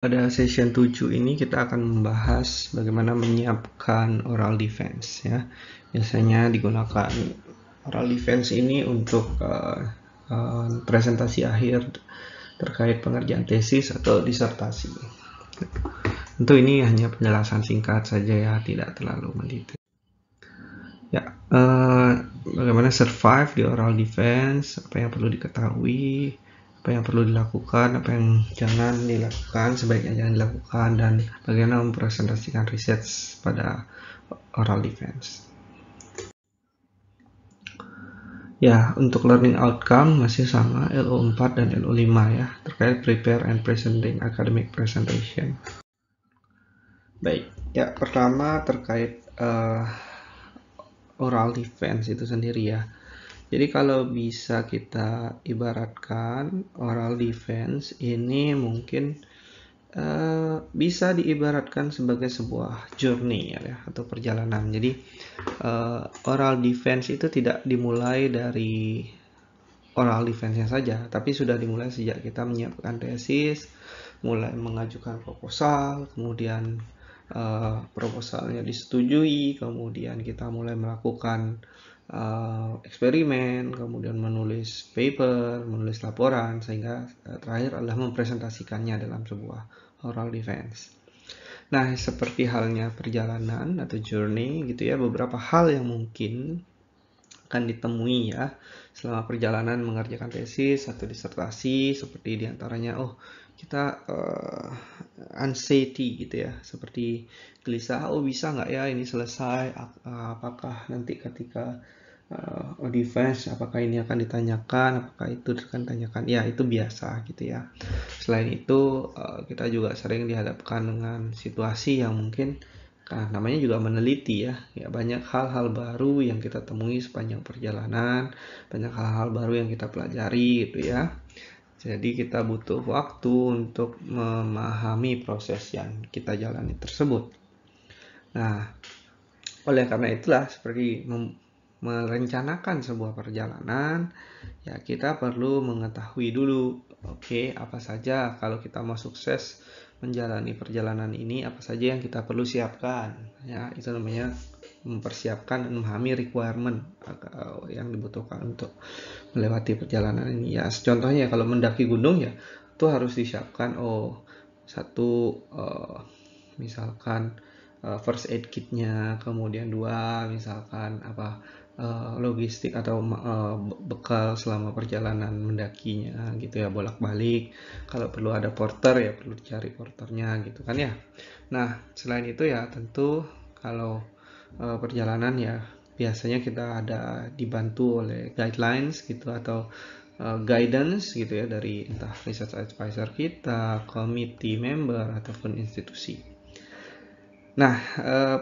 Pada session 7 ini kita akan membahas bagaimana menyiapkan oral defense ya. Biasanya digunakan oral defense ini untuk presentasi akhir terkait pengerjaan tesis atau disertasi. Tentu ini hanya penjelasan singkat saja ya, tidak terlalu mendetail. Ya, bagaimana survive di oral defense, apa yang perlu diketahui, apa yang perlu dilakukan, apa yang jangan dilakukan, sebaiknya jangan dilakukan, dan bagaimana mempresentasikan riset pada oral defense. Ya, untuk learning outcome masih sama LO4 dan LO5 ya, terkait prepare and presenting academic presentation. Baik, ya pertama terkait oral defense itu sendiri ya. Jadi kalau bisa kita ibaratkan oral defense ini mungkin bisa diibaratkan sebagai sebuah journey ya, atau perjalanan. Jadi oral defense itu tidak dimulai dari oral defense-nya saja, tapi sudah dimulai sejak kita menyiapkan tesis, mulai mengajukan proposal, kemudian proposalnya disetujui, kemudian kita mulai melakukan eksperimen, kemudian menulis paper, menulis laporan, sehingga terakhir adalah mempresentasikannya dalam sebuah oral defense. Nah, seperti halnya perjalanan atau journey gitu ya, beberapa hal yang mungkin akan ditemui ya selama perjalanan mengerjakan tesis atau disertasi, seperti diantaranya kita anxiety gitu ya, seperti gelisah, bisa nggak ya ini selesai, apakah nanti ketika defense apakah ini akan ditanyakan, apakah itu akan ditanyakan, ya itu biasa gitu ya. Selain itu kita juga sering dihadapkan dengan situasi yang mungkin namanya juga meneliti ya, banyak hal-hal baru yang kita temui sepanjang perjalanan, banyak hal-hal baru yang kita pelajari gitu ya. Jadi kita butuh waktu untuk memahami proses yang kita jalani tersebut. Nah, oleh karena itulah seperti merencanakan sebuah perjalanan, ya kita perlu mengetahui dulu, apa saja kalau kita mau sukses menjalani perjalanan ini, apa saja yang kita perlu siapkan. Ya, itu namanya mempersiapkan dan memahami requirement yang dibutuhkan untuk melewati perjalanan ini. Ya, contohnya kalau mendaki gunung ya, itu harus disiapkan satu misalkan first aid kitnya, kemudian dua misalkan logistik atau bekal selama perjalanan mendakinya gitu ya, bolak-balik. Kalau perlu ada porter ya perlu dicari porternya gitu kan ya. Nah, selain itu ya tentu kalau perjalanan ya biasanya kita ada dibantu oleh guidelines gitu atau guidance gitu ya dari entah research advisor kita, committee member ataupun institusi. Nah,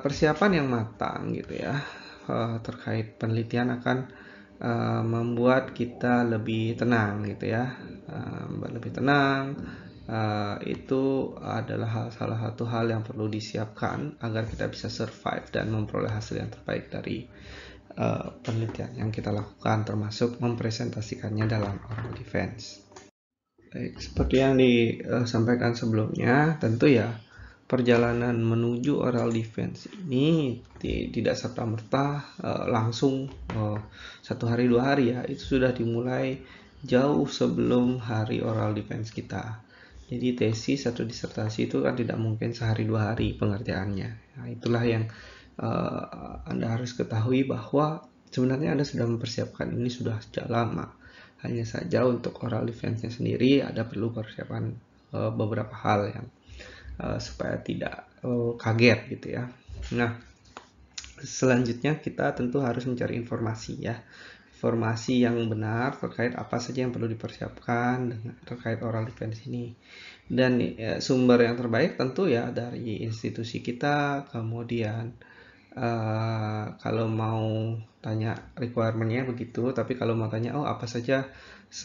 persiapan yang matang gitu ya terkait penelitian akan membuat kita lebih tenang gitu ya. Lebih tenang itu adalah salah satu hal yang perlu disiapkan agar kita bisa survive dan memperoleh hasil yang terbaik dari penelitian yang kita lakukan, termasuk mempresentasikannya dalam oral defense. Baik, seperti yang disampaikan sebelumnya, tentu ya perjalanan menuju oral defense ini tidak serta-merta langsung 1 hari 2 hari ya, itu sudah dimulai jauh sebelum hari oral defense kita. Jadi tesis atau disertasi itu kan tidak mungkin sehari 2 hari pengerjaannya. Nah, itulah yang Anda harus ketahui bahwa sebenarnya Anda sudah mempersiapkan ini sudah sejak lama. Hanya saja untuk oral defense-nya sendiri ada perlu persiapan beberapa hal yang supaya tidak kaget gitu ya. Nah, selanjutnya kita tentu harus mencari informasi ya. Informasi yang benar terkait apa saja yang perlu dipersiapkan terkait oral defense ini. Dan sumber yang terbaik tentu ya dari institusi kita, kemudian kalau mau tanya requirement-nya begitu, tapi kalau mau tanya apa saja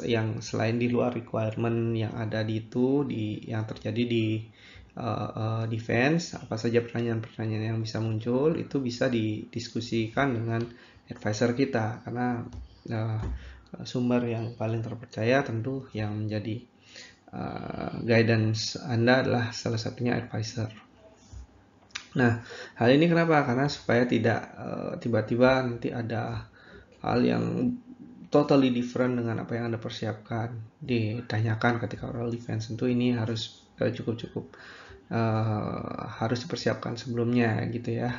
yang selain di luar requirement yang ada yang terjadi di defense, apa saja pertanyaan-pertanyaan yang bisa muncul, itu bisa didiskusikan dengan advisor kita, karena sumber yang paling terpercaya tentu yang menjadi guidance Anda adalah salah satunya advisor. Nah, hal ini kenapa? Karena supaya tidak tiba-tiba nanti ada hal yang totally different dengan apa yang Anda persiapkan ditanyakan ketika oral defense. Tentu ini harus cukup harus dipersiapkan sebelumnya gitu ya.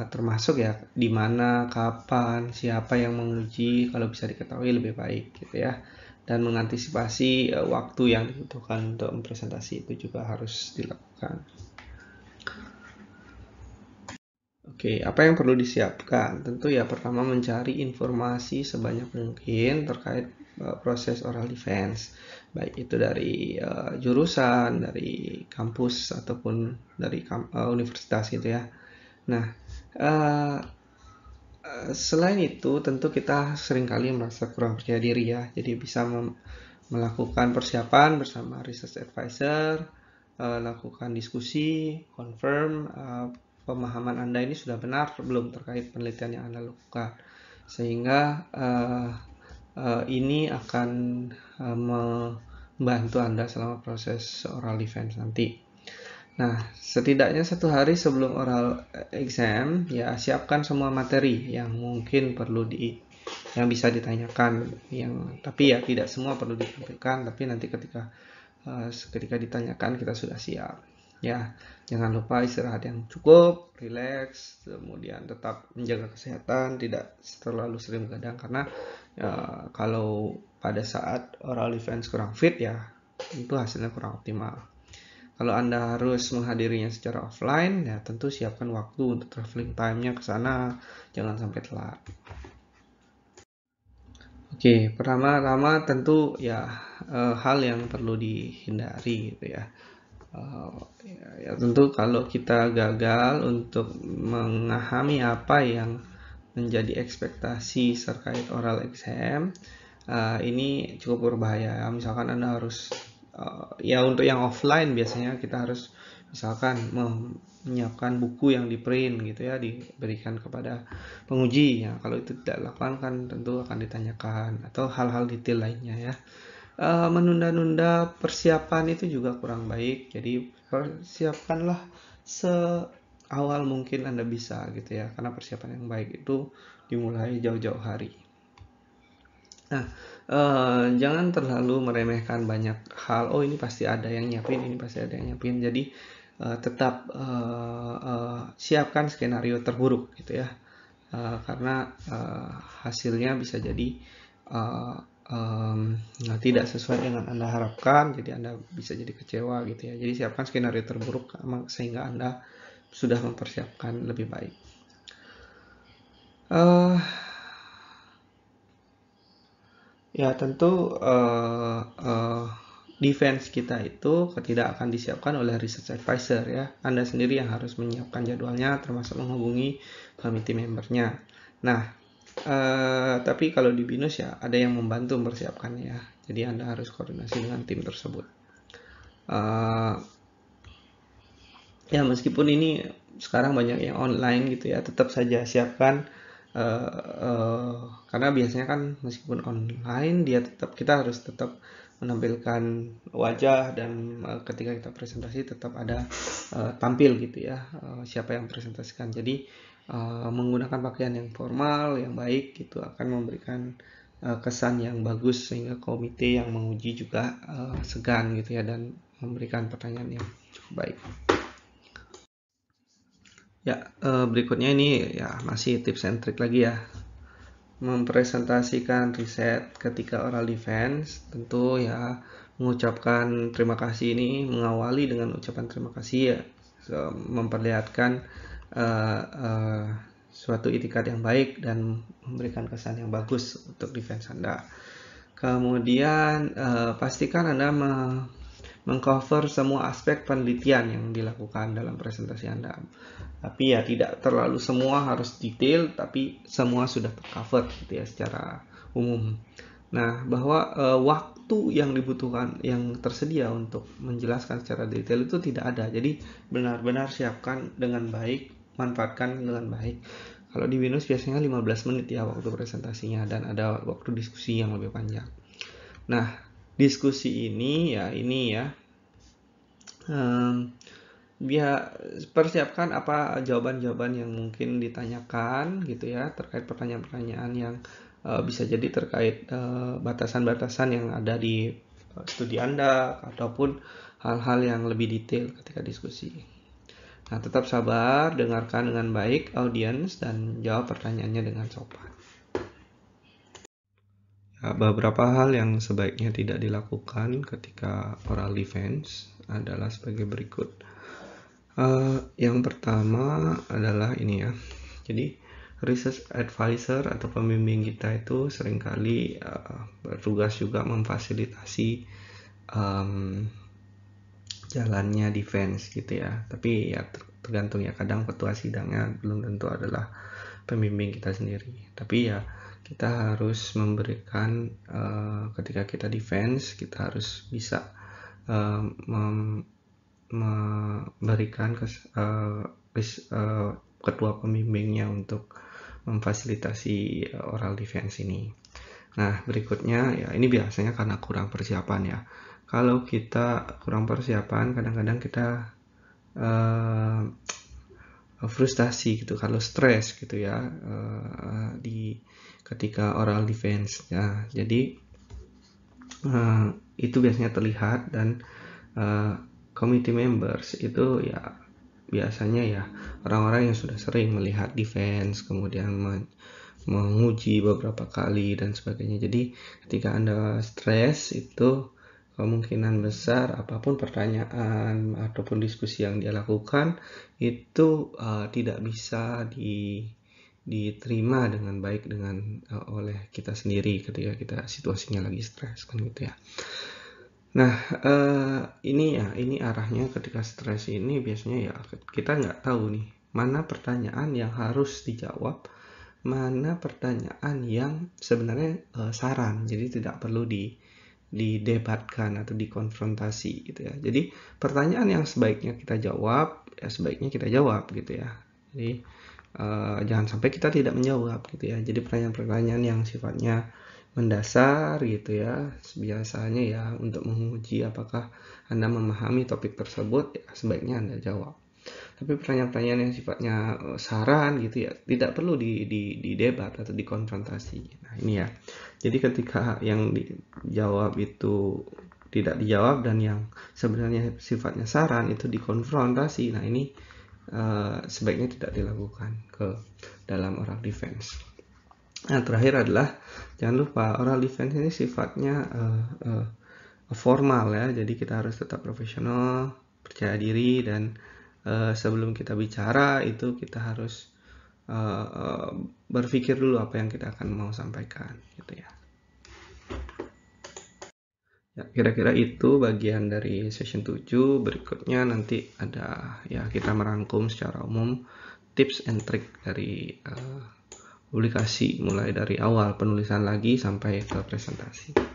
Termasuk ya di mana, kapan, siapa yang menguji, kalau bisa diketahui lebih baik gitu ya. Dan mengantisipasi waktu yang dibutuhkan untuk presentasi itu juga harus dilakukan. Oke, apa yang perlu disiapkan? Tentu ya pertama mencari informasi sebanyak mungkin terkait proses oral defense, baik itu dari jurusan, dari kampus ataupun dari universitas gitu ya. Nah, selain itu tentu kita seringkali merasa kurang percaya diri ya, jadi bisa melakukan persiapan bersama research advisor, lakukan diskusi, confirm pemahaman Anda ini sudah benar belum terkait penelitian yang Anda lakukan, sehingga ini akan membantu Anda selama proses oral defense nanti. Nah, setidaknya 1 hari sebelum oral exam, ya siapkan semua materi yang mungkin yang bisa ditanyakan, tapi ya tidak semua perlu ditampilkan, tapi nanti ketika ditanyakan kita sudah siap. Ya, jangan lupa istirahat yang cukup, relax, kemudian tetap menjaga kesehatan, tidak terlalu sering begadang karena kalau pada saat oral defense kurang fit ya tentu hasilnya kurang optimal. Kalau Anda harus menghadirinya secara offline, ya tentu siapkan waktu untuk traveling time-nya ke sana, jangan sampai telat. Oke, pertama-tama tentu ya hal yang perlu dihindari gitu ya. Ya tentu kalau kita gagal untuk memahami apa yang menjadi ekspektasi terkait oral exam, ini cukup berbahaya. Misalkan Anda harus ya untuk yang offline biasanya kita harus misalkan menyiapkan buku yang di print gitu ya, diberikan kepada penguji ya. Kalau itu tidak dilakukan kan tentu akan ditanyakan, atau hal-hal detail lainnya ya. Menunda-nunda persiapan itu juga kurang baik, jadi persiapkanlah seawal mungkin Anda bisa gitu ya, karena persiapan yang baik itu dimulai jauh-jauh hari. Nah, jangan terlalu meremehkan banyak hal. Oh, ini pasti ada yang nyiapin, ini pasti ada yang nyiapin. Jadi tetap siapkan skenario terburuk gitu ya, karena hasilnya bisa jadi tidak sesuai dengan Anda harapkan, jadi Anda bisa jadi kecewa gitu ya. Jadi siapkan skenario terburuk sehingga Anda sudah mempersiapkan lebih baik. Ya tentu defense kita itu tidak akan disiapkan oleh research advisor ya. Anda sendiri yang harus menyiapkan jadwalnya, termasuk menghubungi committee membernya. Nah, tapi kalau di BINUS ya ada yang membantu mempersiapkannya ya. Jadi Anda harus koordinasi dengan tim tersebut. Ya meskipun ini sekarang banyak yang online gitu ya, tetap saja siapkan karena biasanya kan meskipun online kita harus tetap menampilkan wajah, dan ketika kita presentasi tetap ada tampil gitu ya, siapa yang presentasikan. Jadi menggunakan pakaian yang formal yang baik gitu akan memberikan kesan yang bagus, sehingga komite yang menguji juga segan gitu ya, dan memberikan pertanyaan yang cukup baik. Ya, berikutnya ini ya masih tips and trick lagi ya. Mempresentasikan riset ketika oral defense, tentu ya mengucapkan terima kasih ini mengawali dengan ucapan terima kasih ya, memperlihatkan suatu itikat yang baik dan memberikan kesan yang bagus untuk defense Anda. Kemudian pastikan Anda mengcover semua aspek penelitian yang dilakukan dalam presentasi Anda. Tapi ya tidak terlalu semua harus detail, tapi semua sudah tercover gitu ya secara umum. Nah, bahwa waktu yang dibutuhkan, yang tersedia untuk menjelaskan secara detail itu tidak ada. Jadi benar-benar siapkan dengan baik, manfaatkan dengan baik. Kalau di BINUS biasanya 15 menit ya waktu presentasinya, dan ada waktu diskusi yang lebih panjang. Nah, diskusi ini ya persiapkan apa jawaban-jawaban yang mungkin ditanyakan gitu ya terkait pertanyaan-pertanyaan yang bisa jadi terkait batasan-batasan yang ada di studi Anda ataupun hal-hal yang lebih detail ketika diskusi. Nah, tetap sabar, dengarkan dengan baik audiens dan jawab pertanyaannya dengan sopan. Beberapa hal yang sebaiknya tidak dilakukan ketika oral defense adalah sebagai berikut. Yang pertama adalah ini ya. Jadi research advisor atau pembimbing kita itu seringkali bertugas juga memfasilitasi jalannya defense gitu ya. Tapi ya tergantung ya, kadang ketua sidangnya belum tentu adalah pembimbing kita sendiri. Tapi ya kita harus memberikan ketika kita defense, kita harus bisa memberikan ketua pembimbingnya untuk memfasilitasi oral defense ini. Nah, berikutnya ya ini biasanya karena kurang persiapan ya. Kalau kita kurang persiapan, kadang-kadang kita frustasi gitu, kalau stres gitu ya di ketika oral defense ya. Jadi itu biasanya terlihat, dan committee members itu ya biasanya ya orang-orang yang sudah sering melihat defense, kemudian menguji beberapa kali dan sebagainya. Jadi ketika Anda stres, itu kemungkinan besar apapun pertanyaan ataupun diskusi yang dia lakukan itu tidak bisa diterima dengan baik oleh kita sendiri ketika kita situasinya lagi stres kan gitu ya. Nah, ini arahnya ketika stres ini biasanya ya kita nggak tahu nih mana pertanyaan yang harus dijawab, mana pertanyaan yang sebenarnya saran, jadi tidak perlu didebatkan atau dikonfrontasi gitu ya. Jadi pertanyaan yang sebaiknya kita jawab ya sebaiknya kita jawab gitu ya. Jadi jangan sampai kita tidak menjawab gitu ya. Jadi pertanyaan-pertanyaan yang sifatnya mendasar gitu ya, biasanya ya untuk menguji apakah Anda memahami topik tersebut ya sebaiknya Anda jawab. Tapi pertanyaan-pertanyaan yang sifatnya saran gitu ya tidak perlu didebat atau dikonfrontasi. Nah ini ya, jadi ketika yang dijawab itu tidak dijawab dan yang sebenarnya sifatnya saran itu dikonfrontasi, nah ini sebaiknya tidak dilakukan ke dalam oral defense. Nah, terakhir adalah jangan lupa oral defense ini sifatnya formal ya, jadi kita harus tetap profesional, percaya diri, dan sebelum kita bicara itu kita harus berpikir dulu apa yang kita akan mau sampaikan gitu ya. Ya, kira-kira itu bagian dari session 7. Berikutnya nanti ada ya kita merangkum secara umum tips and trick dari publikasi mulai dari awal penulisan lagi sampai ke presentasi.